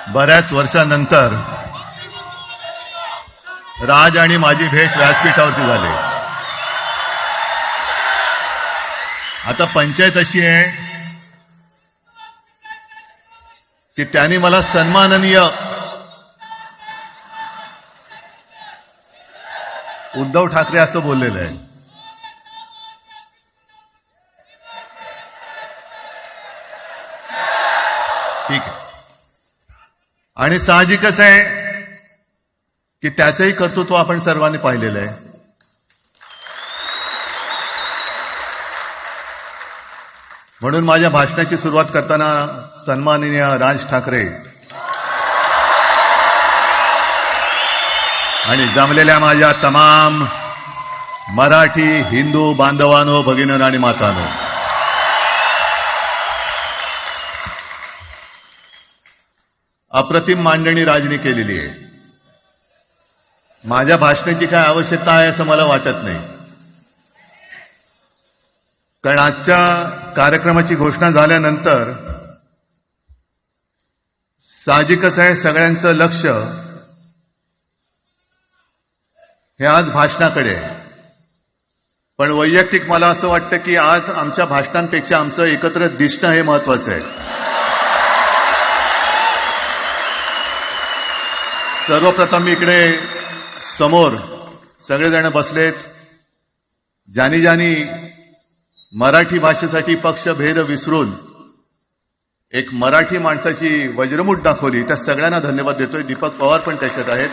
बऱ्याच वर्षानंतर राज आणि माझी भेट व्यासपीठावरती झाली. आता पंचायत अशी आहे की त्यांनी मला सन्माननीय उद्धव ठाकरे असं बोललेलं आहे. ठीक आहे. आणि साहजिकच आहे की त्याचंही कर्तृत्व आपण सर्वांनी पाहिलेलं आहे. म्हणून माझ्या भाषणाची सुरुवात करताना सन्माननीय राज ठाकरे आणि जमलेल्या माझ्या तमाम मराठी हिंदू बांधवांनो, भगिनींनो आणि मातांनो, अप्रतिम मांडणी राजनी केलेली आहे. माझ्या भाषणाची काय आवश्यकता आहे असं मला वाटत नाही, कारण आजच्या कार्यक्रमाची घोषणा झाल्यानंतर साहजिकच आहे सगळ्यांचं लक्ष हे आज भाषणाकडे आहे. पण वैयक्तिक मला असं वाटतं की आज आमच्या भाषणांपेक्षा आमचं एकत्र दिसणं हे महत्वाचं आहे. सर्वप्रथम इकडे समोर सगळेजण बसलेत. ज्यांनी ज्यांनी मराठी भाषेसाठी पक्षभेद विसरून एक मराठी माणसाची वज्रमूठ दाखवली, त्या सगळ्यांना धन्यवाद देतोय. दीपक पवार पण त्याच्यात आहेत,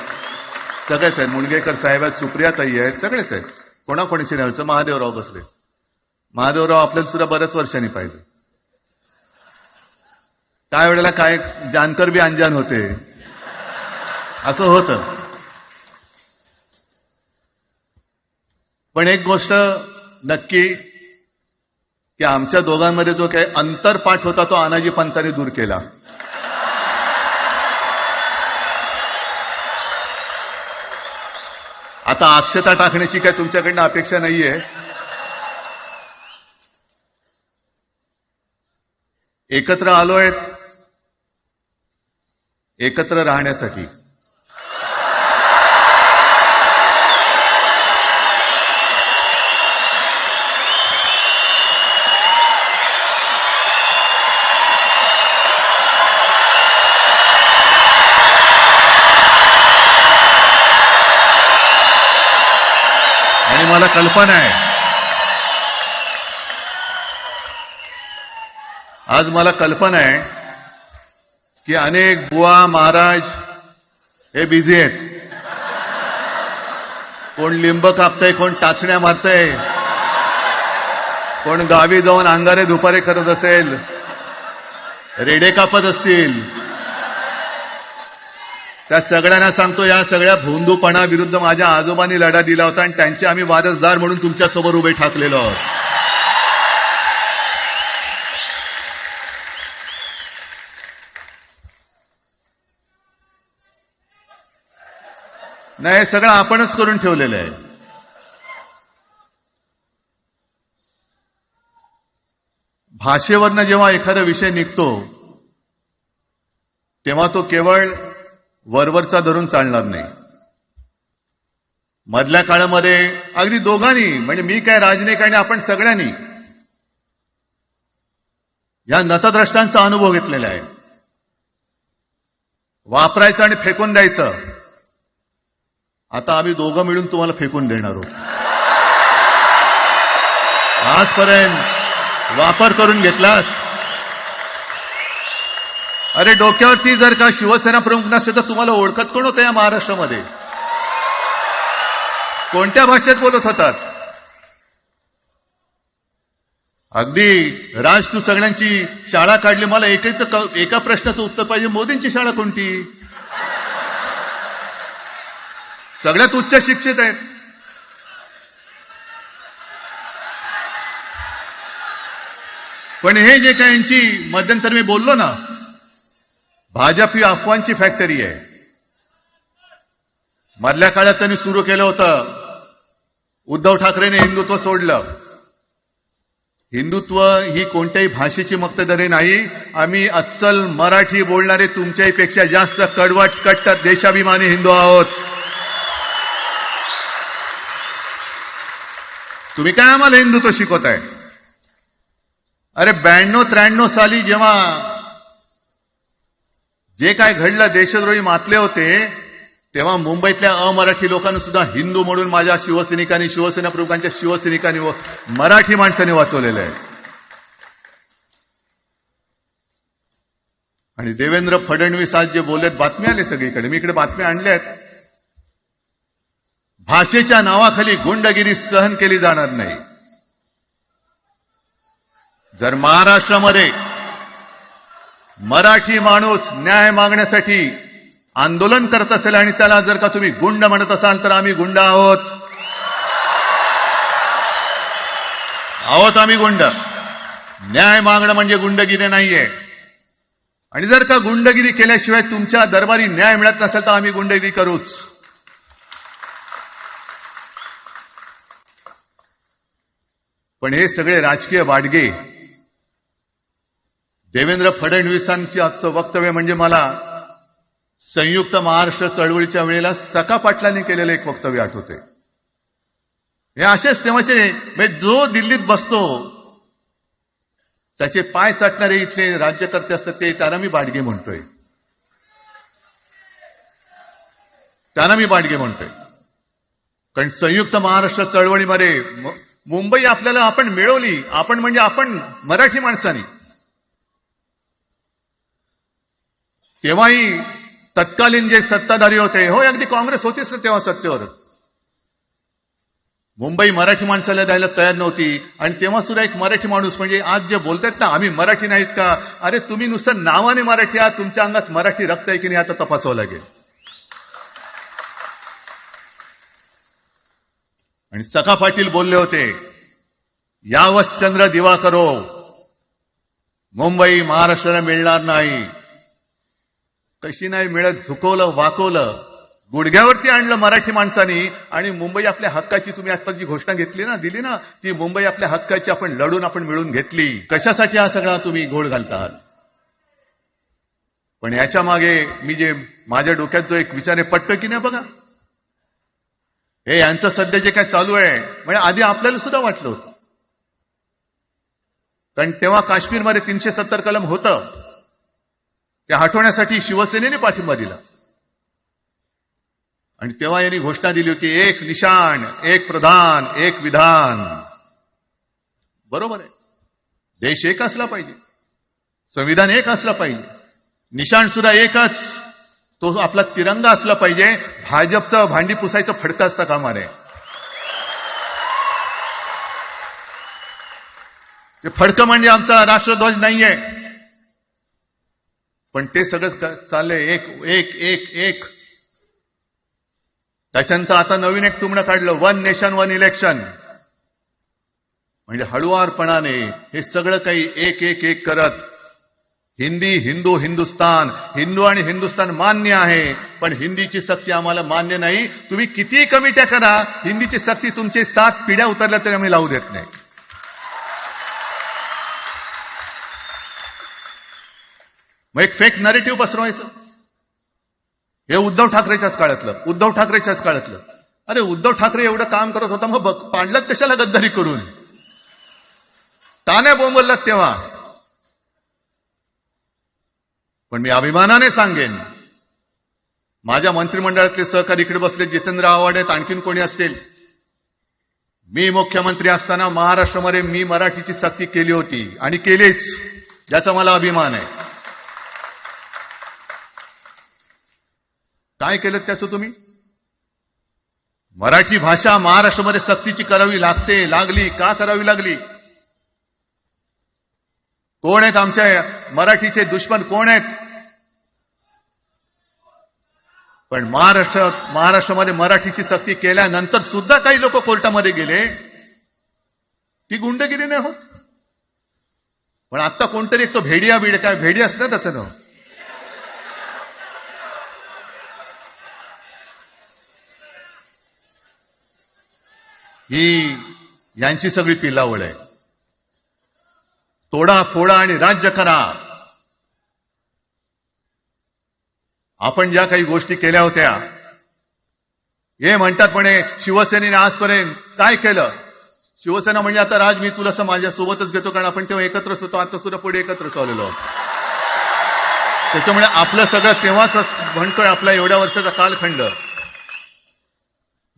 सगळेच आहेत. मुनगेकर साहेब आहेत, सुप्रियाताई आहेत, सगळेच आहेत. कोणाकोणाची नाही. महादेवराव बसले. महादेवराव आपल्याला सुद्धा बऱ्याच वर्षांनी पाहिजे. काय वेळेला काय जानकर बी अनजान होते, असं होतं. पण एक गोष्ट नक्की की आमच्या दोघांमध्ये जो काही अंतरपाठ होता तो अनाजी पंतांनी दूर केला. आता अक्षता टाकण्याची काय तुमच्याकडनं अपेक्षा नाहीये. एकत्र आलोय एकत्र राहण्यासाठी. आणि मला कल्पना आहे, आज मला कल्पना आहे की अनेक बुवा महाराज हे बिझी आहेत. कोण लिंब कापतंय, कोण टाचण्या मारतंय, कोण गावी जाऊन अंगारे दुपारे करत असेल, रेडे कापत असतील. त्या सगळ्यांना सांगतो, या सगळ्या भोंदूपणा विरुद्ध माझ्या आजोबांनी लढा दिला होता आणि त्यांचे आम्ही वारसदार म्हणून तुमच्या समोर उभे ठाकलेलो आहोत. नाही, सगळं आपणच करून ठेवलेलं आहे. भाषेवरनं जेव्हा एखादा विषय निघतो तेव्हा तो केवळ वरवरचा धरून चालणार नाही. मधल्या काळामध्ये अगदी दोघांनी, म्हणजे मी काय राजनिक आणि आपण सगळ्यांनी या नतद्रष्टांचा अनुभव घेतलेला आहे. वापरायचं आणि फेकून द्यायचं. आता आम्ही दोघं मिळून तुम्हाला फेकून देणार आहोत. आजपर्यंत वापर करून घेतलात. अरे डोक्यावरती जर का शिवसेना प्रमुख नसते तर तुम्हाला ओळखत कोण होतं या महाराष्ट्रामध्ये? कोणत्या भाषेत बोलत होतात? अगदी राज, तू सगळ्यांची शाळा काढली. मला एका प्रश्नाचं उत्तर पाहिजे. मोदींची शाळा कोणती? सगळ्यात उच्च शिक्षित आहेत. पण हे जे काय यांची मध्यंतर मी बोललो ना, भाजप ही अफवांची फॅक्टरी आहे. मधल्या काळात त्यांनी सुरू केलं होतं. उद्धव ठाकरेंनी हिंदुत्व सोडलं. हिंदुत्व ही कोणत्याही भाषेची मक्तेदारी नाही. आम्ही अस्सल मराठी बोलणारे तुमच्याही पेक्षा जास्त कडवट कट्टर देशाभिमानी हिंदू आहोत. तुम्ही काय आम्हाला हिंदुत्व शिकवताय? अरे 92-93 साली जेव्हा जे काय घडलं, देशद्रोही मातले होते, तेव्हा मुंबईतल्या अमराठी लोकांना सुद्धा हिंदू म्हणून माझ्या शिवसैनिकांनी, शिवसेना प्रमुखांच्या शिवसैनिकांनी व मराठी माणसांनी वाचवलेलं आहे. आणि देवेंद्र फडणवीस आज जे बोललेत, बातम्या आले सगळीकडे, मी इकडे बातम्या आणल्या आहेत. भाषेच्या नावाखाली गुंडगिरी सहन केली जाणार नाही. जर महाराष्ट्रामध्ये मराठी माणूस न्याय मागण्यासाठी आंदोलन करत असेल आणि त्याला जर का तुम्ही गुंड म्हणत असाल, तर आम्ही गुंड आहोत. आम्ही गुंड. न्याय मागणं म्हणजे गुंडगिरी नाहीये. आणि जर का गुंडगिरी केल्याशिवाय तुमच्या दरबारी न्याय मिळत नसेल, तर आम्ही गुंडगिरी करूच. पण हे सगळे राजकीय बाडगे, देवेंद्र फडणवीसांची आजचं वक्तव्य म्हणजे मला संयुक्त महाराष्ट्र चळवळीच्या वेळेला सखा पाटलांनी केलेलं एक वक्तव्य आठवते. हे असेच तेव्हाचे, जो दिल्लीत बसतो त्याचे पाय चाटणारे इथले राज्यकर्ते असतात, ते त्यांना मी बाडगे म्हणतोय. कारण संयुक्त महाराष्ट्र चळवळीमध्ये मुंबई आपल्याला आपण मिळवली. आपण म्हणजे आपण मराठी माणसांनी. तेव्हाही तत्कालीन जे सत्ताधारी होते, हो अगदी काँग्रेस होतीच ना तेव्हा सत्तेवर, मुंबई मराठी माणसाला द्यायला तयार नव्हती. आणि तेव्हा सुद्धा एक मराठी माणूस, म्हणजे आज जे बोलतात ना आम्ही मराठी नाहीत का, अरे तुम्ही नुसतं नावाने मराठी आहात, तुमच्या अंगात मराठी रक्त आहे की नाही आता तपासावं लागेल. आणि सखा पाटील बोलले होते, यावश्चंद्र दिवाकरो, मुंबई महाराष्ट्राला मिळणार नाही. कशी नाही मिळत, झुकवलं, वाकवलं, गुडघ्यावरती आणलं मराठी माणसानी. आणि मुंबई आपल्या हक्काची, तुम्ही आता जी घोषणा घेतली ना, दिली ना, ती मुंबई आपल्या हक्काची आपण लढून आपण मिळून घेतली. कशासाठी हा सगळा तुम्ही घोळ घालतात? पण याच्या मागे मी जे माझ्या डोक्यात जो एक विचार आहे, पटतो की नाही बघा. हे यांचं सध्या जे काय चालू आहे, म्हणजे आधी आपल्याला सुद्धा वाटलं होतं. कारण तेव्हा काश्मीरमध्ये 370 कलम होतं, ते हटवण्यासाठी शिवसेनेने पाठिंबा दिला. आणि तेव्हा यांनी घोषणा दिली होती, एक निशाण, एक प्रधान, एक विधान. बरोबर आहे, देश एक असला पाहिजे, संविधान एक असलं पाहिजे, निशाण सुद्धा एकच, तो आपला तिरंगा असला पाहिजे. भाजपचं भांडी पुसायचं फडकं असतं कामा नये. ते फडकं म्हणजे आमचा राष्ट्रध्वज नाहीये. पण ते सगळं चाललंय एक एक एक एक. त्याच्यानंतर आता नवीन एक तुमनं काढलं, 1 नेशन 1 इलेक्शन. म्हणजे हळुवारपणाने हे सगळं काही एक एक एक करत, हिंदी, हिंदू, हिंदुस्तान, हिंदू आणि हिंदुस्तान मान्य आहे, पण हिंदीची सक्ती आम्हाला मान्य नाही. तुम्ही कितीही कमिट्या करा, हिंदीची सक्ती तुमचे 7 पिढ्या उतरल्या तरी आम्ही लावू देत नाही. मग एक फेक नरेटिव्ह पसरवायचं. हे उद्धव ठाकरेच्याच काळातलं. अरे उद्धव ठाकरे एवढं काम करत होता, मग पाडलं कशाला गद्दारी करून? ताने बोंबललात तेव्हा. पण मी अभिमानाने सांगेन, माझ्या मंत्रिमंडळातले सहकारी इकडे बसले, जितेंद्र आव्हाड आहेत, आणखीन कोणी असतील. मी मुख्यमंत्री असताना महाराष्ट्रामध्ये मी मराठीची सक्ती केली होती आणि केलीच, याचा मला अभिमान आहे. काय केलं त्याचं तुम्ही? मराठी भाषा महाराष्ट्रामध्ये सक्तीची करावी लागली. का करावी लागली? कोण आहेत आमच्या मराठीचे दुश्मन, कोण आहेत? पण महाराष्ट्रामध्ये मराठीची सक्ती केल्यानंतर सुद्धा काही लोक कोर्टामध्ये गेले. ती गुंडगिरी नाही होत. पण आता कोणतरी एक तो भेडिया असतं ना त्याचं नाव, ही यांची सगळी पिलावळ आहे. तोडा फोडा आणि राज्य करा. आपण ज्या काही गोष्टी केल्या होत्या, हे म्हणतात म्हणे शिवसेनेने आजपर्यंत काय केलं. शिवसेना म्हणजे आता राज मी तुला माझ्या सोबतच घेतो, कारण आपण तेव्हा एकत्रच होतो, आता सुद्धा पुढे एकत्र चाललेलो. त्याच्यामुळे आपलं सगळं तेव्हाच म्हणतोय, आपला एवढ्या वर्षाचा कालखंड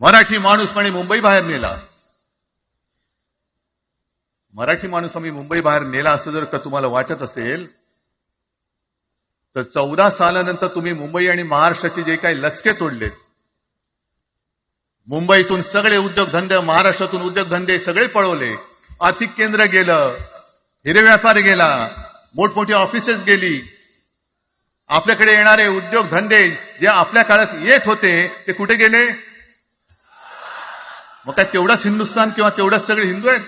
मराठी माणूस म्हणे मुंबई बाहेर नेला. मराठी माणूस आम्ही मुंबई बाहेर नेला असं जर का तुम्हाला वाटत असेल तर 14 सालानंतर तुम्ही मुंबई आणि महाराष्ट्राचे जे काही लचके तोडलेत, मुंबईतून सगळे उद्योगधंदे, महाराष्ट्रातून उद्योगधंदे सगळे पळवले, आर्थिक केंद्र गेलं, हिरे व्यापार गेला, मोठमोठी ऑफिसेस गेली. आपल्याकडे येणारे उद्योगधंदे जे आपल्या काळात येत होते ते कुठे गेले? मग काय तेवढाच हिंदुस्थान किंवा तेवढाच सगळे हिंदू आहेत?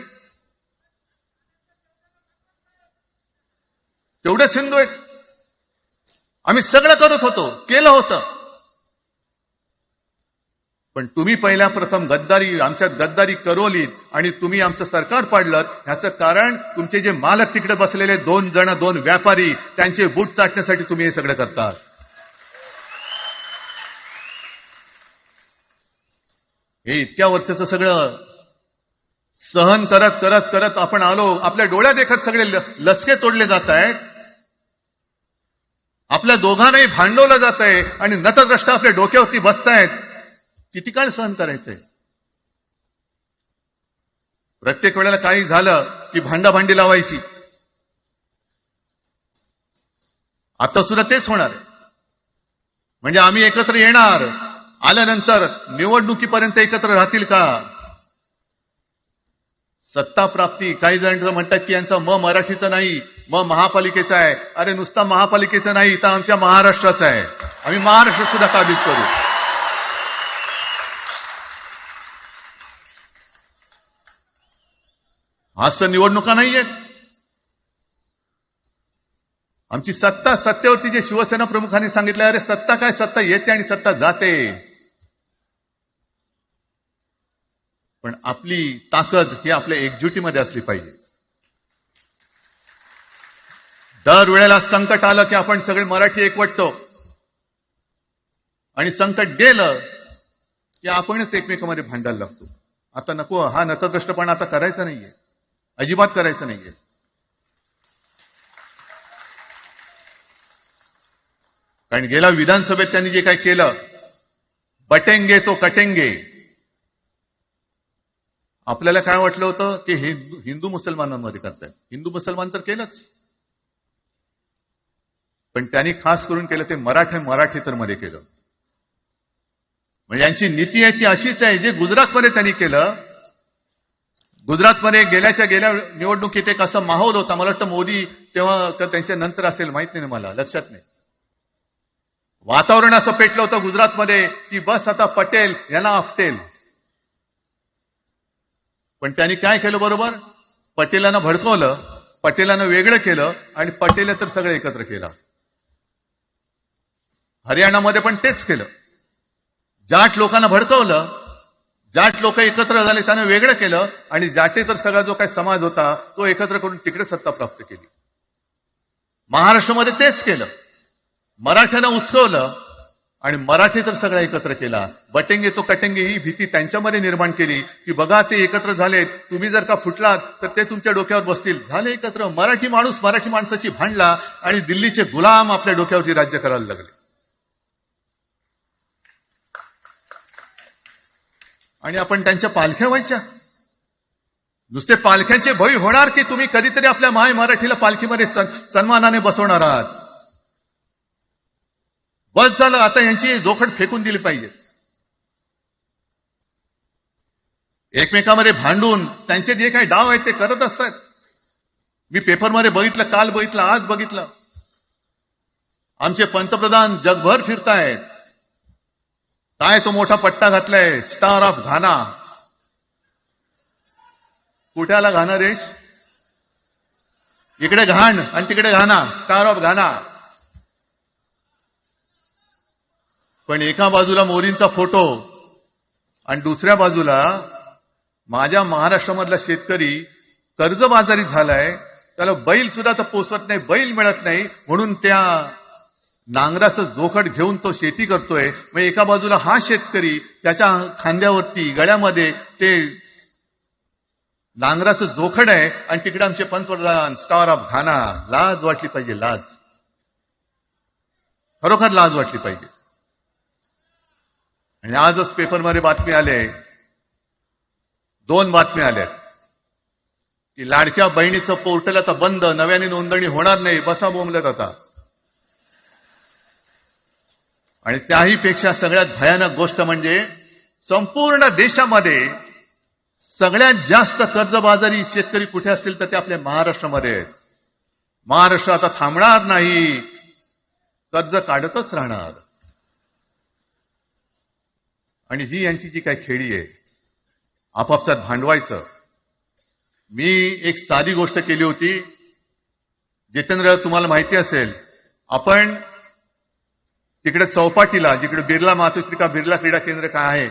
तेवढेच हिंदू आहेत. आम्ही सगळं करत होतो, केलं होतं. पण तुम्ही पहिल्या प्रथम गद्दारी, आमच्यात गद्दारी करवलीत आणि तुम्ही आमचं सरकार पाडलं. ह्याचं कारण तुमचे जे मालक तिकडे बसलेले 2 व्यापारी, त्यांचे बूट चाटण्यासाठी तुम्ही हे सगळं करतात. हे इतक्या वर्षाचं सगळं सहन करत करत करत आपण आलो. आपल्या डोळ्या देखत सगळे लचके तोडले जात आहेत, आपल्या दोघांनाही भांडवलं जात आहे आणि नतद्रष्ट आपल्या डोक्यावरती बसतायत. किती काळ सहन करायचंय? प्रत्येक वेळेला काही झालं की भांडाभांडी लावायची. आता सुद्धा तेच होणार आहे. म्हणजे आम्ही एकत्र येणार, आल्यानंतर निवडणुकीपर्यंत एकत्र राहतील का? सत्ता प्राप्ती, काही जण म्हणतात की यांचा मराठीचा नाही, महापालिकेचा आहे. अरे नुसता महापालिकेचा नाही, तर आमच्या महाराष्ट्राचा आहे. आम्ही महाराष्ट्र सुद्धा काबीज करू. आज तर निवडणुका नाहीयेत. आमची सत्ता, सत्तेवरती जे शिवसेना प्रमुखांनी सांगितलं, अरे सत्ता काय, सत्ता येते आणि सत्ता जाते. पण आपली ताकद ही आपल्या एकजुटीमध्ये असली पाहिजे. दर वेळेला संकट आलं की आपण सगळे मराठी एकवटतो आणि संकट गेलं की आपणच एकमेकांमध्ये भांडायला लागतो. आता नको, हा नतद्रष्टपणा आता करायचा नाहीये, अजिबात करायचं नाहीये. कारण गेल्या विधानसभेत त्यांनी जे काही केलं, बटेंगे तो कटेंगे. आपल्याला काय वाटलं होतं की हिंदू मुसलमानांमध्ये करतायत. हिंदू मुसलमान तर केलंच, पण त्यांनी खास करून केलं ते मराठेतर मध्ये केलं. म्हणजे यांची नीती आहे ती अशीच आहे जे गुजरातमध्ये त्यांनी केलं. गुजरातमध्ये गेल्या निवडणुकीत एक असा माहोल होता, मला वाटतं मोदी तेव्हा त्यांच्या नंतर असेल, माहित नाही मला, लक्षात नाही. वातावरण असं पेटलं होतं गुजरातमध्ये की बस आता पटेल यांना आपटेल. पण त्यांनी काय केलं बरोबर? पटेलांना भडकवलं, पटेलांना वेगळं केलं आणि पटेल तर सगळं एकत्र केलं. हरियाणामध्ये पण तेच केलं. जाट लोकांना भडकवलं, जाट लोक एकत्र झाले, त्यानं वेगळं केलं आणि जाटे तर सगळा जो काही समाज होता तो एकत्र करून तिकडे सत्ता प्राप्त केली. महाराष्ट्रामध्ये तेच केलं. मराठ्यांना उचकवलं आणि मराठी तर सगळा एकत्र केला. बटेंगे तो कटेंगे ही भीती त्यांच्यामध्ये निर्माण केली की बघा ते एकत्र झालेत, तुम्ही जर का फुटलात तर ते तुमच्या डोक्यावर बसतील. झाले एकत्र. मराठी माणूस मराठी माणसाची भांडला आणि दिल्लीचे गुलाम आपल्या डोक्यावरती राज्य करायला लागले. आणि आपण त्यांच्या पालख्या व्हायच्या. नुसते पालख्यांचे भय होणार की तुम्ही कधीतरी आपल्या माय मराठीला पालखीमध्ये सन्मानाने बसवणार आहात. बस झालं, आता यांची जोखड फेकून दिली पाहिजे. एकमेकांमध्ये भांडून त्यांचे जे काही डाव आहेत ते करत असतात. मी पेपरमध्ये बघितलं, काल बघितलं, आज बघितलं. आमचे पंतप्रधान जगभर फिरतायत. काय तो मोठा पट्टा घातलाय, स्टार ऑफ घाना. कुठे आला घाना देश? इकडे घाण आणि तिकडे घाना, स्टार ऑफ घाना. पण एका बाजूला मोदींचा फोटो आणि दुसऱ्या बाजूला माझ्या महाराष्ट्रामधला शेतकरी कर्जबाजारी झालाय त्याला बैल सुद्धा तर पोचत नाही, बैल मिळत नाही, म्हणून त्या नांगराचं जोखड घेऊन तो शेती करतोय. मग एका बाजूला हा शेतकरी त्याच्या खांद्यावरती गळ्यामध्ये ते नांगराचं जोखड आहे, आणि तिकडे आमचे पंतप्रधान स्टार ऑफ घाना. लाज वाटली पाहिजे, लाज, खरोखर लाज वाटली पाहिजे. आणि आजच पेपरमध्ये बातमी आले, 2 बातम्या आल्या की लाडक्या बहिणीचं पोर्टल आता बंद, नव्याने नोंदणी होणार नाही, बसा बोंबलत आता. आणि त्याही पेक्षा सगळ्यात भयानक गोष्ट म्हणजे संपूर्ण देशामध्ये सगळ्यात जास्त कर्जबाजारी शेतकरी कुठे असतील तर ते आपल्या महाराष्ट्रामध्ये आहेत. महाराष्ट्र आता थांबणार नाही, कर्ज काढतच राहणार. आणि ही यांची जी काही खेळी आहे, आपापसात भांडवायचं. मी एक साधी गोष्ट केली होती. जितेंद्र, तुम्हाला माहिती असेल, आपण तिकडे चौपाटीला, जिकडे बिर्ला मातोश्री बिर्ला क्रीडा केंद्र काय आहे,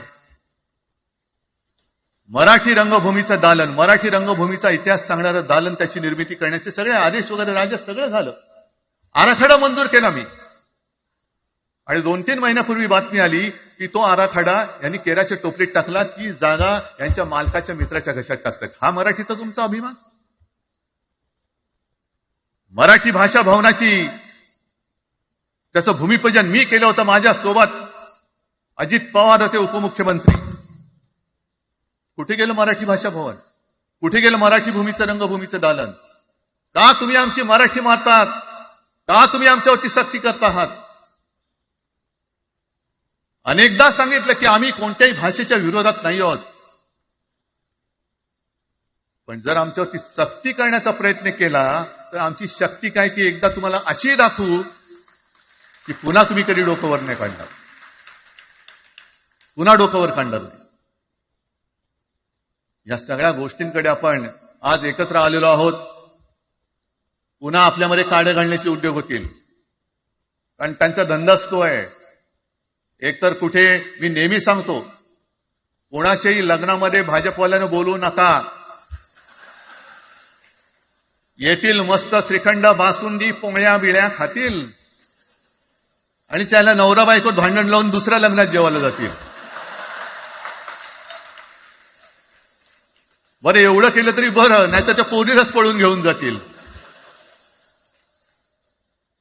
मराठी रंगभूमीचं दालन, मराठी रंगभूमीचा इतिहास सांगणारं दालन, त्याची निर्मिती करण्याचे सगळे आदेश वगैरे राज्यात सगळं झालं. आराखडा मंजूर केला मी. आणि 2-3 महिन्यापूर्वी बातमी आली की तो आराखडा यांनी केराच्या टोपलीत टाकला, ती जागा यांच्या मालकाच्या मित्राच्या घशात टाकतात. हा मराठीचा तुमचा अभिमान? मराठी भाषा भवनाची त्याचं भूमिपूजन मी केलं होतं. माझ्या सोबत अजित पवार होते, उपमुख्यमंत्री. कुठे गेलं मराठी भाषा भवन? कुठे गेलं मराठी भूमीचं रंगभूमीचं दालन? का तुम्ही आमची मराठी मारतात? का तुम्ही आमच्यावरती सक्ती करता आहात? अनेकदा सांगितलं की आम्ही कोणत्याही भाषेच्या विरोधात नाही आहोत, पण जर आमच्यावरती सक्ती करण्याचा प्रयत्न केला तर आमची शक्ती काय ती एकदा तुम्हाला अशी दाखवू की पुन्हा तुम्ही कधी डोकंवर नाही काढणार, पुन्हा डोकंवर काढणार नाही. या सगळ्या गोष्टींकडे आपण आज एकत्र आलेलो आहोत. पुन्हा आपल्यामध्ये काड्या घालण्याचे उद्योग होतील, कारण त्यांचा धंदाच तो आहे. एकतर कुठे, मी नेहमी सांगतो, कोणाच्याही लग्नामध्ये भाजपवाल्यानं बोलवू नका. येतील मस्त श्रीखंड, बासुंदी, पोळ्या बिळ्या खातील आणि त्याला नवरा बायको भांडण लावून दुसऱ्या लग्नात जेवायला जातील. बरं, एवढं केलं तरी बरं, नाही तर त्या पोरीलाच पळून घेऊन जातील.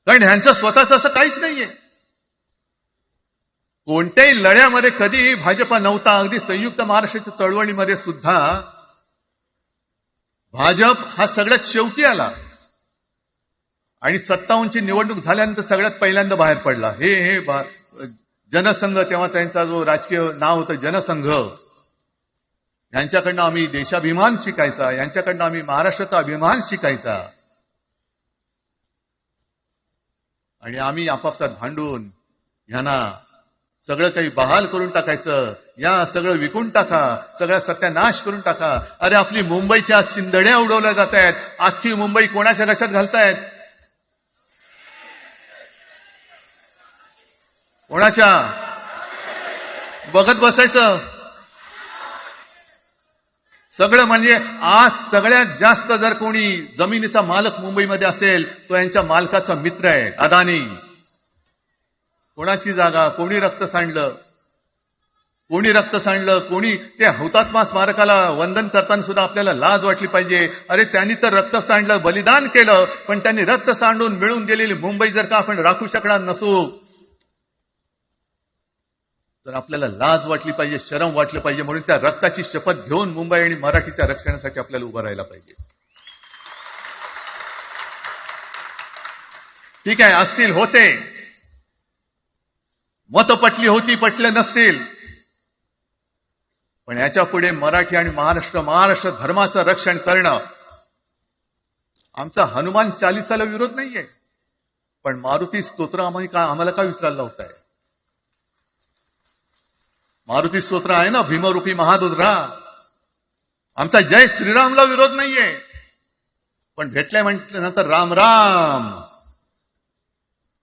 कारण ह्यांचं स्वतःच असं काहीच नाहीये. कोणत्याही लढ्यामध्ये कधी भाजपा नव्हता. अगदी संयुक्त महाराष्ट्राच्या चळवळीमध्ये सुद्धा भाजप हा सगळ्यात शेवटी आला आणि 57ची निवडणूक झाल्यानंतर सगळ्यात पहिल्यांदा बाहेर पडला. हे जनसंघ, तेव्हा त्यांचा जो राजकीय नाव होतं जनसंघ, यांच्याकडनं आम्ही देशाभिमान शिकायचा, यांच्याकडनं आम्ही महाराष्ट्राचा अभिमान शिकायचा. आणि आम्ही आपापसात भांडून ह्यांना सगळं काही बहाल करून टाकायचं. या सगळं विकून टाका, सगळा सत्यानाश करून टाका. अरे, आपली मुंबईच्या शिंदड्या उडवल्या जात आहेत. अख्खी मुंबई कोणाच्या घशात घालतायत? कोणाच्या? बघत बसायचं सगळं. म्हणजे आज सगळ्यात जास्त जर कोणी जमिनीचा मालक मुंबईमध्ये असेल तो यांच्या मालकाचा मित्र आहे, अदानी. कोणाची जागा? कोणी रक्त सांडलं? कोणी रक्त सांडलं? कोणी? ते हुतात्मा स्मारकाला वंदन करताना सुद्धा आपल्याला लाज वाटली पाहिजे. अरे, त्यांनी तर रक्त सांडलं, बलिदान केलं, पण त्यांनी रक्त सांडून मिळून गेलेली मुंबई जर का आपण राखू शकणार नसू तर आपल्याला लाज वाटली पाहिजे, शरम वाटलं पाहिजे. म्हणून त्या रक्ताची शपथ घेऊन मुंबई आणि मराठीच्या रक्षणासाठी आपल्याला उभं राहायला पाहिजे. ठीक आहे, असतील, होते मत, पटली होती, पटले नसतील, पण याच्या पुढे मराठी आणि महाराष्ट्र धर्माचं रक्षण करणं. आमचा हनुमान चालीसाला विरोध नाहीये, पण मारुती स्तोत्र आम्हाला का विसरायला लावताय? मारुती स्तोत्र आहे ना, भीमरूपी महारुद्रा. आमचा जय श्रीरामला विरोध नाहीये, पण भेटलाय म्हटल्यानंतर राम राम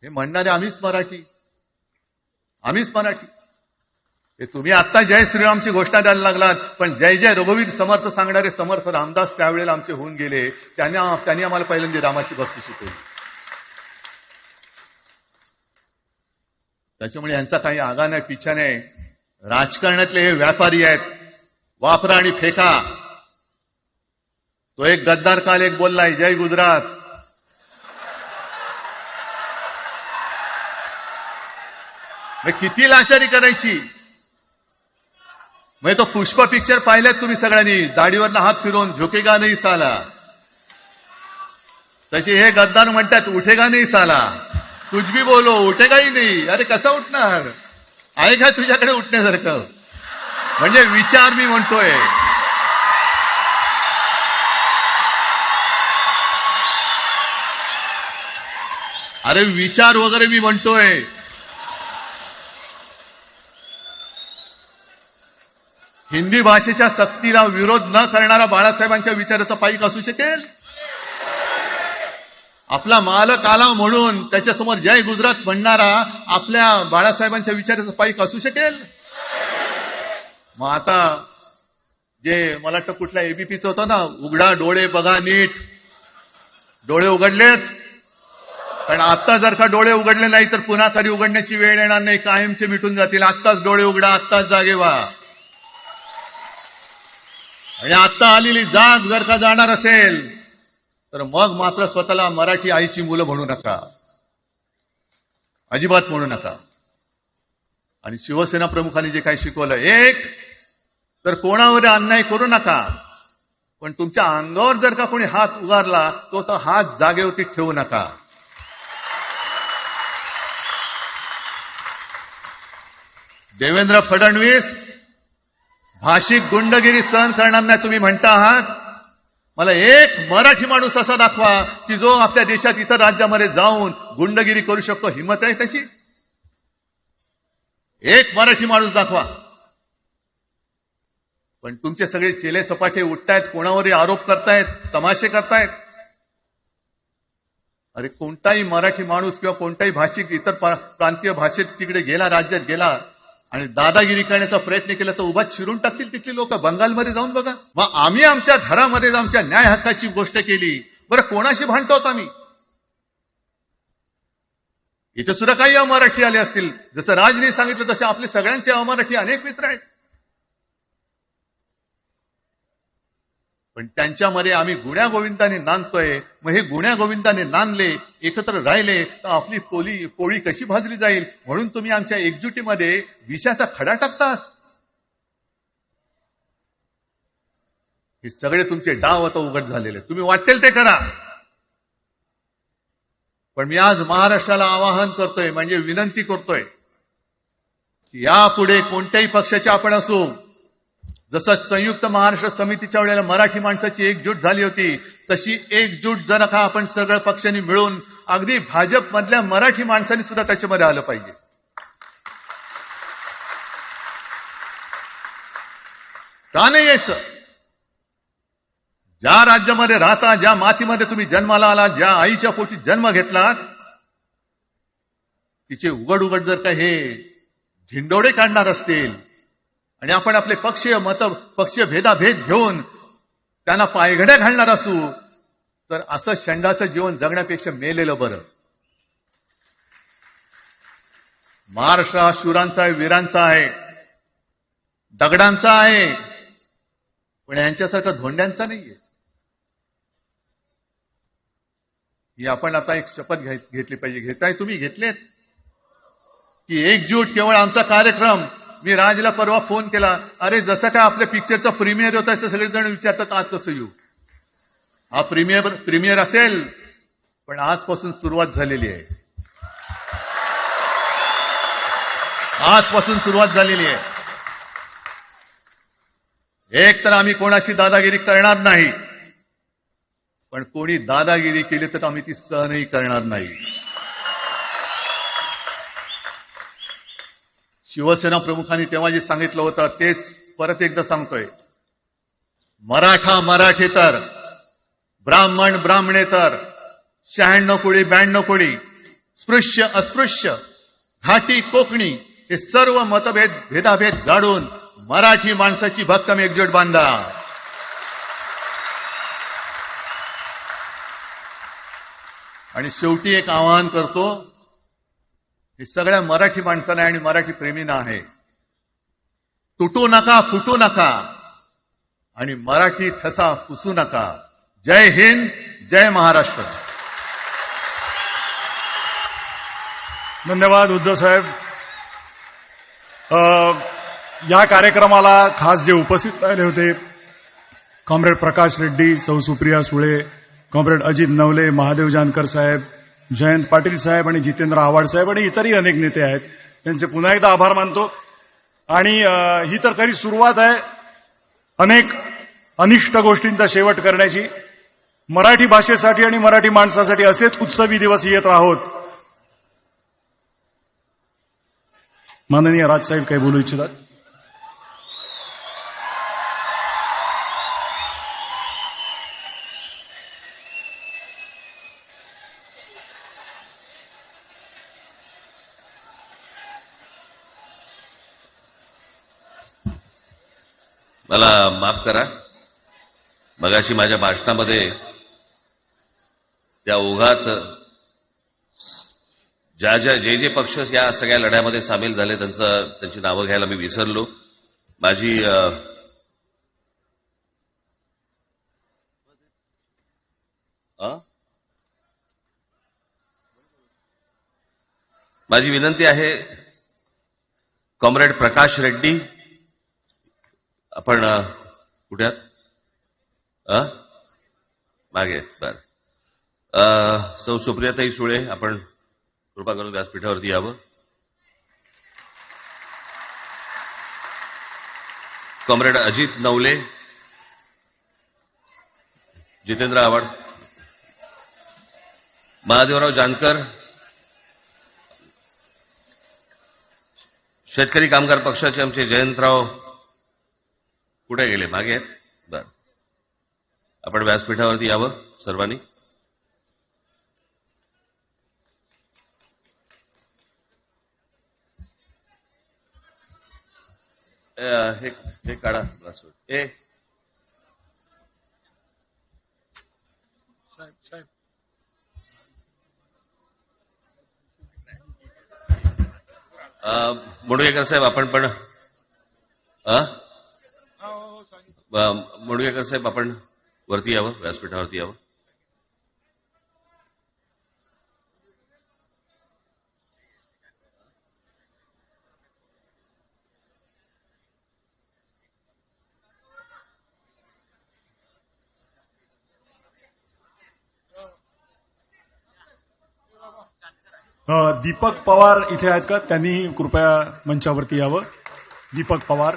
हे म्हणणारे आम्हीच मराठी. हे तुम्ही आता जय श्रीरामची घोषणा द्यायला लागलात, पण जय जय रघुवीर समर्थ सांगणारे समर्थ रामदास त्यावेळेला आमचे होऊन गेले. त्यांनी आम्हाला पहिल्यांदा रामाची भक्ती शिकवली. त्याच्यामुळे यांचा काही आगा नाही, पिछा नाही. राजकारणातले हे व्यापारी आहेत, वापरा आणि फेका. तो एक गद्दार काल एक बोललाय, जय गुजरात. किती लाचारी करायची. तो पुष्पा पिक्चर पाहिल्यात तुम्ही सगळ्यांनी, दाढीवरनं हात फिरवून झुकेगा नाही साला. तसे हे गद्दार म्हणतात उठेगा नाही साला. कुछ भी बोलो उठेगा ही नाही. अरे कसं उठणार. आहे का तुझ्याकडे उठण्यासारखं. म्हणजे विचार मी म्हणतोय. अरे विचार वगैरे मी म्हणतोय. हिंदी भाषेच्या सक्तीला विरोध न करणारा बाळासाहेबांच्या विचाराचा पाईक असू शकेल. आपला मालक आला म्हणून त्याच्यासमोर जय गुजरात म्हणणारा आपल्या बाळासाहेबांच्या विचाराचा पाईक असू शकेल. मग आता जे मला वाटतं कुठल्या एबीपीचं होतं ना, उघडा डोळे बघा नीट. डोळे उघडलेत. पण आता जर का डोळे उघडले नाही तर पुन्हा कधी उघडण्याची वेळ येणार नाही, कायमचे मिटून जातील. आत्ताच डोळे उघडा, आत्ताच जागे व्हा. आणि आता आलेली जाग जर का जाणार असेल तर मग मात्र स्वतःला मराठी आईची मुलं म्हणू नका, अजिबात म्हणू नका. आणि शिवसेना प्रमुखांनी जे काही शिकवलं, एक तर कोणावर अन्याय करू नका, पण तुमच्या अंगावर जर का कोणी हात उगारला तो हात जागेवरती ठेवू नका. देवेंद्र फडणवीस भाषिक गुंडगिरी सहन करणार नाही तुम्ही म्हणता आहात. मला एक मराठी माणूस असा दाखवा की जो आपल्या देशात इतर राज्यामध्ये जाऊन गुंडगिरी करू शकतो. हिंमत आहे त्याची. एक मराठी माणूस दाखवा. पण तुमचे सगळे चेले चपाटे उठतायत, कोणावरही आरोप करतायत, तमाशे करतायत. अरे कोणताही मराठी माणूस किंवा कोणताही भाषिक इतर प्रांतीय भाषेत तिकडे गेला, राज्यात गेला आणि दादागिरी करण्याचा प्रयत्न केला तर उभा चिरून टाकतील तिथली लोक. बंगालमध्ये जाऊन बघा. मग आम्ही आमच्या घरामध्ये आमच्या न्याय हक्काची गोष्ट केली. बरं कोणाशी भांडतो आम्ही. इथं सुद्धा काही अमराठी आले असतील. जसं राजने सांगितलं तसे आपले सगळ्यांचे अमराठी अनेक मित्र आहेत. पण त्यांच्यामध्ये आम्ही गुण्या गोविंदाने नांदतोय. मग हे गुण्या गोविंदाने नांदले, एकत्र राहिले तर आपली पोळी कशी भाजली जाईल. म्हणून तुम्ही आमच्या एकजुटीमध्ये विषाचा खडा टाकतात. हे सगळे तुमचे डाव आता उघड झालेले. तुम्ही वाटेल ते करा. पण मी आज महाराष्ट्राला आवाहन करतोय, म्हणजे विनंती करतोय की यापुढे कोणत्याही पक्षाचे आपण असू, जसं संयुक्त महाराष्ट्र समितीच्या वेळेला मराठी माणसाची एकजूट झाली होती, तशी एकजूट जर का आपण सगळ्या पक्षांनी मिळून, अगदी भाजप मधल्या मराठी माणसांनी सुद्धा त्याच्यामध्ये आलं पाहिजे. का नाही यायचं. ज्या राज्यामध्ये राहता, ज्या मातीमध्ये तुम्ही जन्माला आलात, ज्या आईच्या पोटी जन्म घेतलात, तिचे उघड उघड जर का हे झिंडोडे काढणार असतील आणि आपण आपले पक्षीय भेदाभेद घेऊन त्यांना पायघड्या घालणार असू, तर असं षंडाचं जीवन जगण्यापेक्षा मेलेलं बरं. महाराष्ट्र हा शूरांचा आहे, वीरांचा आहे, दगडांचा आहे, पण यांच्यासारखा धोंड्यांचा नाहीये. ही आपण आता एक शपथ घेतली पाहिजे. घेताय तुम्ही, घेतलेत की एकजूट केवळ आमचा कार्यक्रम. मी राजला परवा फोन केला, अरे जसं काय आपल्या पिक्चरचा प्रीमियर होता असं सगळेजण विचारतात आज कसं येऊ. हा प्रीमियर असेल, पण आजपासून सुरुवात झालेली आहे. आजपासून सुरुवात झालेली आहे. एक तर आम्ही कोणाशी दादागिरी करणार नाही, पण कोणी दादागिरी केली तर आम्ही ती सहनही करणार नाही. शिवसेना प्रमुखांनी तेव्हा जे सांगितलं होतं तेच परत एकदा सांगतोय. मराठा मराठेतर, ब्राह्मण ब्राह्मणेतर, 96 कोळी 92 कोळी, स्पृश्य अस्पृश्य, घाटी कोकणी, हे सर्व मतभेद भेदाभेद गाडून मराठी माणसाची भक्कम एकजूट बांधा. आणि शेवटी एक आवाहन करतो, हे सगळ्या मराठी माणसांना आणि मराठी प्रेमींना आहे, तुटू नका, फुटू नका आणि मराठी ठसा पुसू नका. जय हिंद, जय महाराष्ट्र. धन्यवाद उद्धव साहेब. या कार्यक्रमाला खास जे उपस्थित राहिले होते, कॉम्रेड प्रकाश रेड्डी, सौ सुप्रिया सुळे, कॉम्रेड अजित नवले, महादेव जानकर साहेब, जयंत पाटील साहेब आणि जितेंद्र आव्हाड साहेब आणि इतरही अनेक नेते आहेत, त्यांचे पुन्हा एकदा आभार मानतो. आणि ही तर खरी सुरुवात आहे अनेक अनिष्ट गोष्टींचा शेवट करण्याची. मराठी भाषेसाठी आणि मराठी माणसासाठी असेच उत्सवी दिवस येत राहोत. माननीय राजसाहेब काही बोलू इच्छितात? मला माफ करा, मगाशी माझ्या भाषणामध्ये त्या ओघात जे पक्ष या सगळ्या लढ्यामध्ये सामील झाले त्यांची नावं घ्यायला मी विसरलो. माझी विनंती आहे, कॉम्रेड प्रकाश रेड्डी, आपण कुठे आहात? मागे. बर. सौ सुप्रियाताई सुळे, आपण कृपा करून व्यासपीठावरती यावं. कॉम्रेड अजित नवले, जितेंद्र आव्हाड, महादेवराव जानकर, शेतकरी कामगार पक्षाचे आमचे जयंतराव कुठे गेले? मागे आहेत. बर, आपण व्यासपीठावरती यावं सर्वांनी. हे काढा. ए मुडगेकर साहेब, आपण पण मुडगेकर साहेब, आपण वरती यावं, व्यासपीठावरती यावं. दीपक पवार इथे आहेत का? त्यांनी कृपया मंचावरती यावं. दीपक पवार.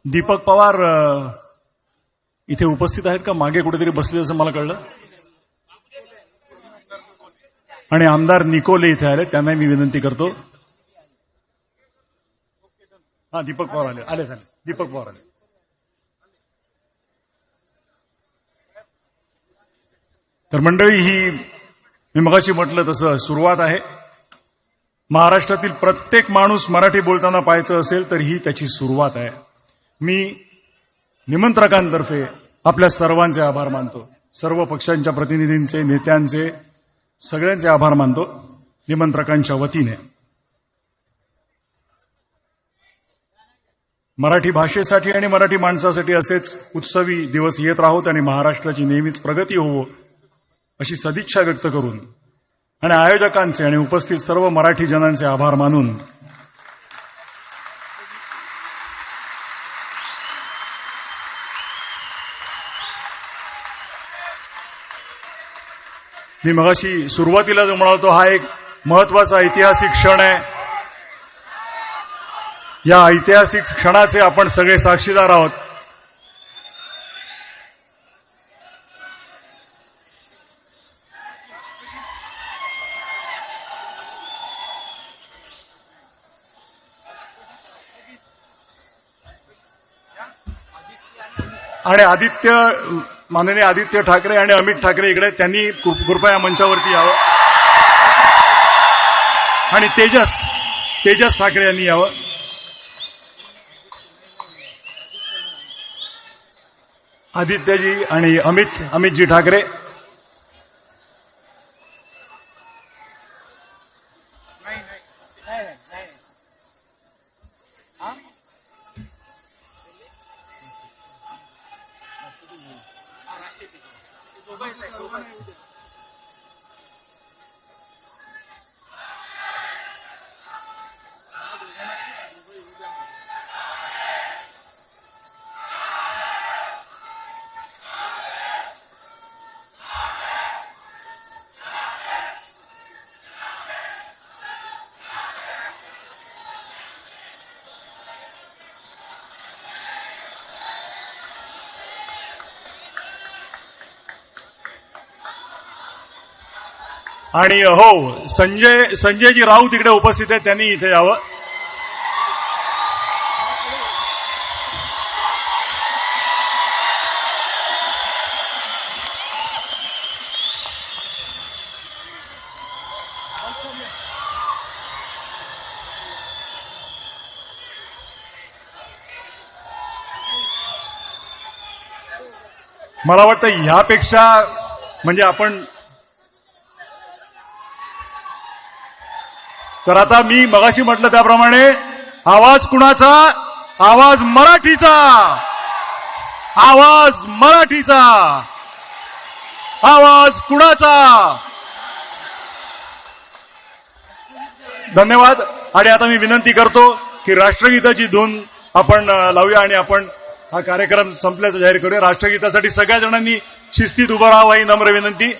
दीपक पवार इथे उपस्थित आहेत का? मागे कुठेतरी बसले असं मला कळलं. आणि आमदार निकोले इथे आले, त्यांना मी विनंती करतो. हा, दीपक पवार आले झाले. दीपक पवार आले. तर मंडळी, ही मी मगाशी म्हटलं तसं सुरुवात आहे. महाराष्ट्रातील प्रत्येक माणूस मराठी बोलताना पाहायचं असेल तर ही त्याची सुरुवात आहे. मी निमंत्रकांतर्फे आपल्या सर्वांचे आभार मानतो. सर्व पक्षांच्या प्रतिनिधींचे, नेत्यांचे, सगळ्यांचे आभार मानतो निमंत्रकांच्या वतीने. मराठी भाषेसाठी आणि मराठी माणसासाठी असेच उत्सवी दिवस येत राहोत आणि महाराष्ट्राची नेहमीच प्रगती होवो अशी सदिच्छा व्यक्त करून आणि आयोजकांचे आणि उपस्थित सर्व मराठी जनांचे आभार मानून मी मगाशी सुरुवातीला जो म्हणालो, हा एक महत्वाचा ऐतिहासिक क्षण आहे. या ऐतिहासिक क्षणाचे आपण सगळे साक्षीदार आहोत. आणि माननीय आदित्य ठाकरे आणि अमित ठाकरे इकडे त्यांनी कृपया मंचावरती यावं. आणि तेजस ठाकरे यांनी यावं. आदित्यजी आणि अमितजी ठाकरे. आणि हो, संजयजी राऊत इकडे उपस्थित आहेत, त्यांनी इथे यावं. मला वाटतं ह्यापेक्षा म्हणजे आपण तर आता मी मगाशी म्हटलं त्याप्रमाणे आवाज कुणाचा? आवाज मराठीचा. आवाज मराठीचा. आवाज कुणाचा? धन्यवाद. आणि आता मी विनंती करतो की राष्ट्रगीताची धून आपण लावूया आणि आपण हा कार्यक्रम संपल्याचं जाहीर करूया. राष्ट्रगीतासाठी सगळ्या जणांनी शिस्तीत उभं राहावं ही नम्र विनंती.